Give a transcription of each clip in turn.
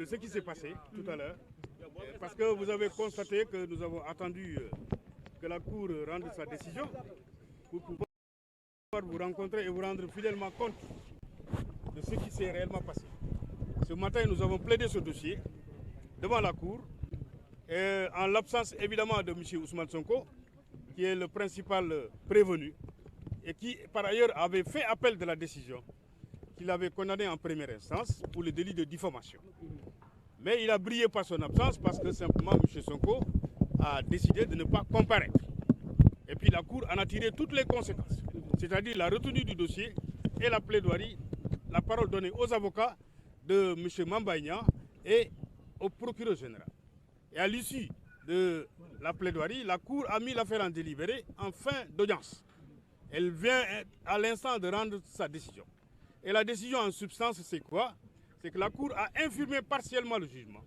de ce qui s'est passé tout à l'heure, parce que vous avez constaté que nous avons attendu que la Cour rende sa décision pour pouvoir vous rencontrer et vous rendre fidèlement compte de ce qui s'est réellement passé. Ce matin, nous avons plaidé ce dossier devant la Cour, et en l'absence évidemment de M. Ousmane Sonko, qui est le principal prévenu, et qui par ailleurs avait fait appel de la décision qu'il avait condamnée en première instance pour le délit de diffamation. Mais il a brillé par son absence parce que simplement M. Sonko a décidé de ne pas comparaître. Et puis la Cour en a tiré toutes les conséquences, c'est-à-dire la retenue du dossier et la plaidoirie, la parole donnée aux avocats de M. Mambaïna et au procureur général. Et à l'issue de la plaidoirie, la Cour a mis l'affaire en délibéré en fin d'audience. Elle vient à l'instant de rendre sa décision. Et la décision en substance, c'est quoi? C'est que la Cour a infirmé partiellement le jugement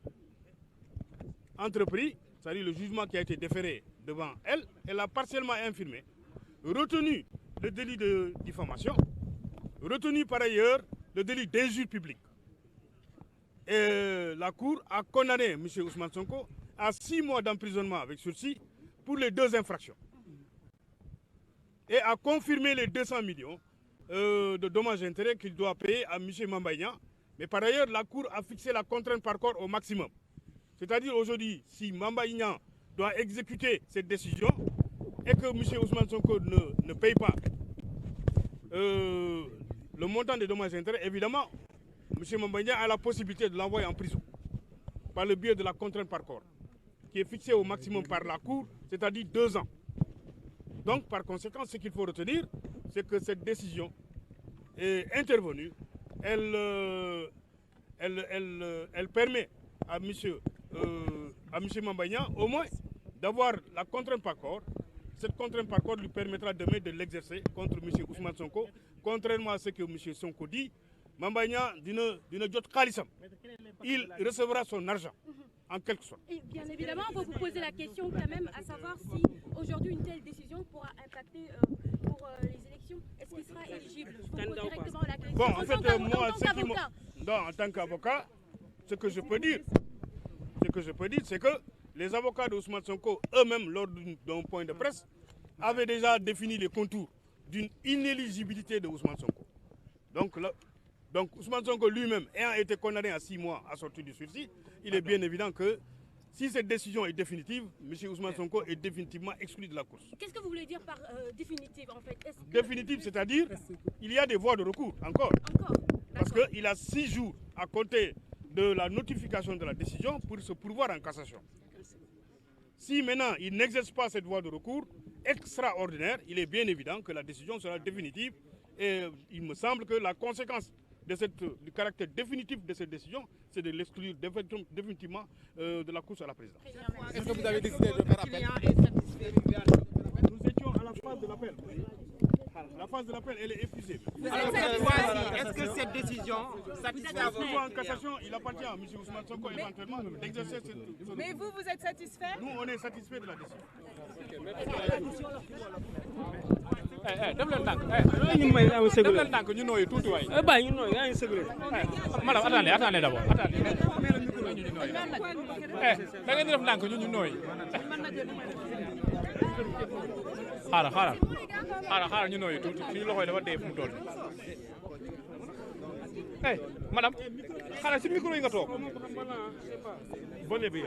entrepris, c'est-à-dire le jugement qui a été déféré devant elle, elle a partiellement infirmé, retenu le délit de diffamation, retenu par ailleurs le délit d'injure publique. Et la Cour a condamné M. Ousmane Sonko à 6 mois d'emprisonnement avec sursis pour les 2 infractions. Et a confirmé les 200 millions de dommages et intérêts qu'il doit payer à M. Mambaïna. Mais par ailleurs, la Cour a fixé la contrainte par corps au maximum. C'est-à-dire aujourd'hui, si Mambaïna doit exécuter cette décision et que M. Ousmane Sonko ne paye pas le montant des dommages et intérêts, évidemment, M. Mambaïna a la possibilité de l'envoyer en prison par le biais de la contrainte par corps, qui est fixée au maximum par la Cour, c'est-à-dire 2 ans. Donc, par conséquent, ce qu'il faut retenir, c'est que cette décision est intervenue. Elle permet à M. Mambaïna, au moins, d'avoir la contrainte par corps. Cette contrainte par corps lui permettra demain de l'exercer contre M. Ousmane Sonko, contrairement à ce que M. Sonko dit. Mambaïna d'une jot khalisam. Il recevra son argent, en quelque sorte. Et bien évidemment, on va vous poser la question quand même, à savoir si aujourd'hui une telle décision pourra impacter pour les élections. Est-ce qu'il sera éligible? Je vous pose directement la question. Bon, en fait, moi, en tant qu'avocat, ce que je peux dire, c'est que les avocats d'Ousmane Sonko, eux-mêmes, lors d'un point de presse, avaient déjà défini les contours d'une inéligibilité de Ousmane Sonko. Donc Ousmane Sonko lui-même, ayant été condamné à 6 mois à sortir du sursis, il est bien évident que si cette décision est définitive, M. Ousmane Sonko est définitivement exclu de la course. Qu'est-ce que vous voulez dire par définitive en fait? Définitive, c'est-à-dire il y a des voies de recours encore. Parce qu'il a 6 jours à compter de la notification de la décision pour se pourvoir en cassation. Si maintenant il n'exerce pas cette voie de recours extraordinaire, il est bien évident que la décision sera définitive. Et il me semble que la conséquence du caractère définitif de cette décision, c'est de l'exclure définitivement de la course à la présidence. Est-ce que vous avez décidé de faire appel? Nous étions à la phase de l'appel. La phase de l'appel, elle est épuisée. Est-ce que cette décision satisfait à vous en cassation, il appartient à M. Ousmane Sonko éventuellement d'exercer cette... Mais vous êtes satisfait? Nous, on est satisfait de la décision. dem leen ndànk ñu may am sécurité dem leen ndànk ñu nooyu tuuti waay bàyyi ñu nooyu yaa ngi sécurité madame attendez d'abord attendez da ngeen di def ndànk ñu nooyu xaaral ñu nooyu tuuti suñu loxo yi dafa dee fu mu toll madame xaaral si micro yi nga toog bonnet bi